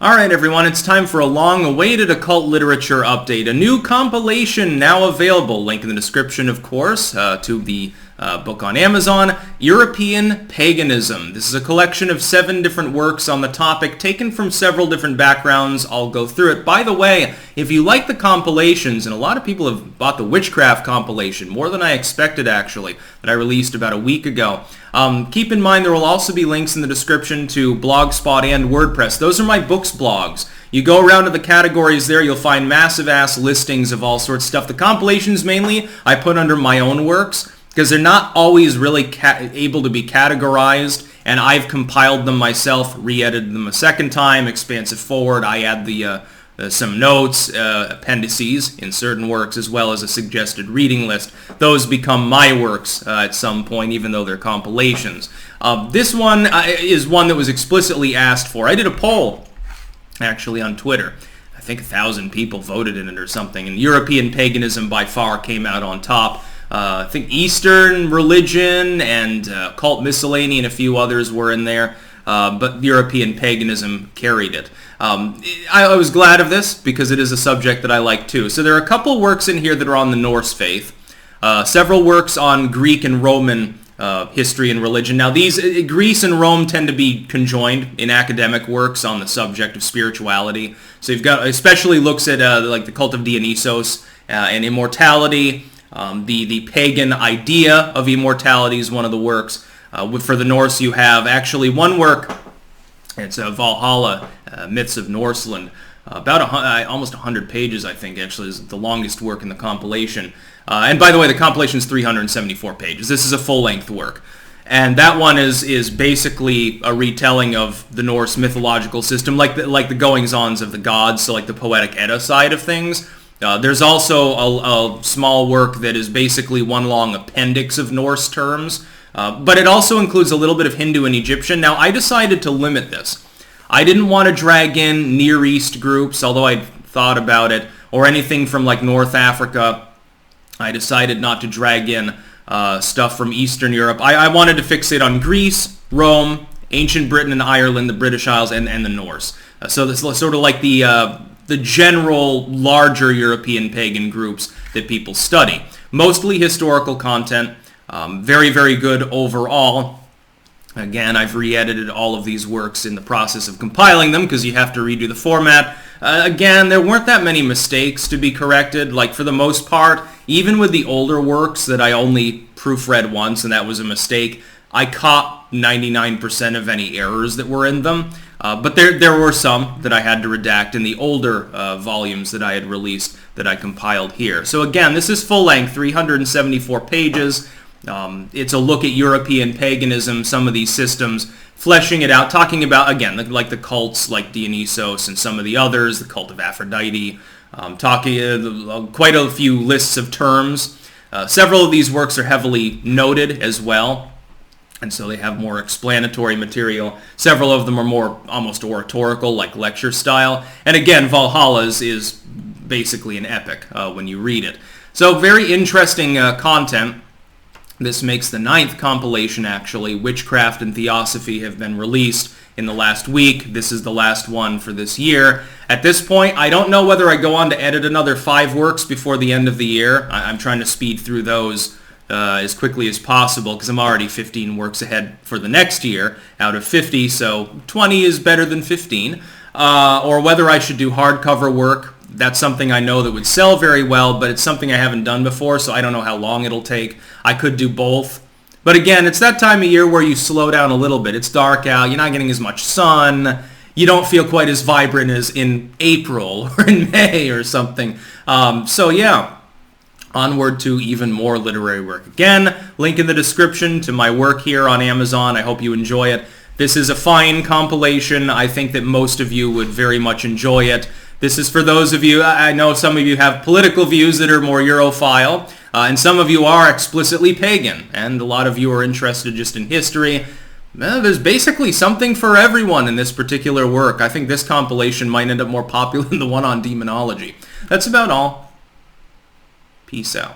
Alright everyone, it's time for a long-awaited occult literature update. A new compilation now available, link in the description of course, to the book on Amazon, European Paganism. This is a collection of 7 different works on the topic, taken from several different backgrounds. I'll go through it. By the way, if you like the compilations, and a lot of people have bought the witchcraft compilation, more than I expected actually, that I released about a week ago, keep in mind there will also be links in the description to Blogspot and WordPress. Those are my books blogs. You go around to the categories there, you'll find massive ass listings of all sorts of stuff. The compilations mainly I put under my own works because they're not always really able to be categorized, and I've compiled them myself, re-edited them a second time, expansive forward. I add the some notes, appendices in certain works, as well as a suggested reading list. Those become my works at some point, even though they're compilations. This one is one that was explicitly asked for. I did a poll, actually, on Twitter. I think 1,000 people voted in it or something, and European Paganism by far came out on top. I think Eastern Religion and Occult Miscellany and a few others were in there, but European Paganism carried it. I was glad of this because it is a subject that I like too. So there are a couple works in here that are on the Norse faith, several works on Greek and Roman history and religion. Now these, Greece and Rome tend to be conjoined in academic works on the subject of spirituality. So you've got, especially looks at like the cult of Dionysos and immortality. The pagan idea of immortality is one of the works. For the Norse you have actually one work, it's Valhalla, Myths of Norseland, about almost 100 pages I think actually is the longest work in the compilation. And by the way, the compilation is 374 pages. This is a full-length work. And that one is basically a retelling of the Norse mythological system, like the goings-ons of the gods, so like the Poetic Edda side of things. There's also a small work that is basically one long appendix of Norse terms, but it also includes a little bit of Hindu and Egyptian. Now, I decided to limit this. I didn't want to drag in Near East groups, although I'd thought about it, or anything from like North Africa. I decided not to drag in stuff from Eastern Europe. I wanted to fixate on Greece, Rome, ancient Britain and Ireland, the British Isles, and the Norse. So this is sort of like the general larger European pagan groups that people study. Mostly historical content, very, very good overall. Again, I've re-edited all of these works in the process of compiling them because you have to redo the format. Again, there weren't that many mistakes to be corrected. Like for the most part, even with the older works that I only proofread once, and that was a mistake, I caught 99% of any errors that were in them. But there were some that I had to redact in the older volumes that I had released that I compiled here. So again, this is full length, 374 pages. It's a look at European paganism, some of these systems, fleshing it out, talking about, again, like the cults like Dionysos and some of the others, the cult of Aphrodite, talking quite a few lists of terms. Several of these works are heavily noted as well, and so they have more explanatory material. Several of them are more almost oratorical, like lecture style. And again, Valhalla is basically an epic when you read it. So very interesting content. This makes the 9th compilation, actually. Witchcraft and Theosophy have been released in the last week. This is the last one for this year. At this point, I don't know whether I go on to edit another 5 works before the end of the year. I'm trying to speed through those as quickly as possible because I'm already 15 works ahead for the next year out of 50, so 20 is better than 15. Or whether I should do hardcover work. That's something I know that would sell very well, but it's something I haven't done before, so I don't know how long it'll take. I could do both. But again, it's that time of year where you slow down a little bit. It's dark out, you're not getting as much sun, you don't feel quite as vibrant as in April or in May or something. So yeah, onward to even more literary work. Again, link in the description to my work here on Amazon. I hope you enjoy it. This is a fine compilation. I think that most of you would very much enjoy it. This is for those of you, I know some of you have political views that are more Europhile, and some of you are explicitly pagan, and a lot of you are interested just in history. Well, there's basically something for everyone in this particular work. I think this compilation might end up more popular than the one on demonology. That's about all. Peace out.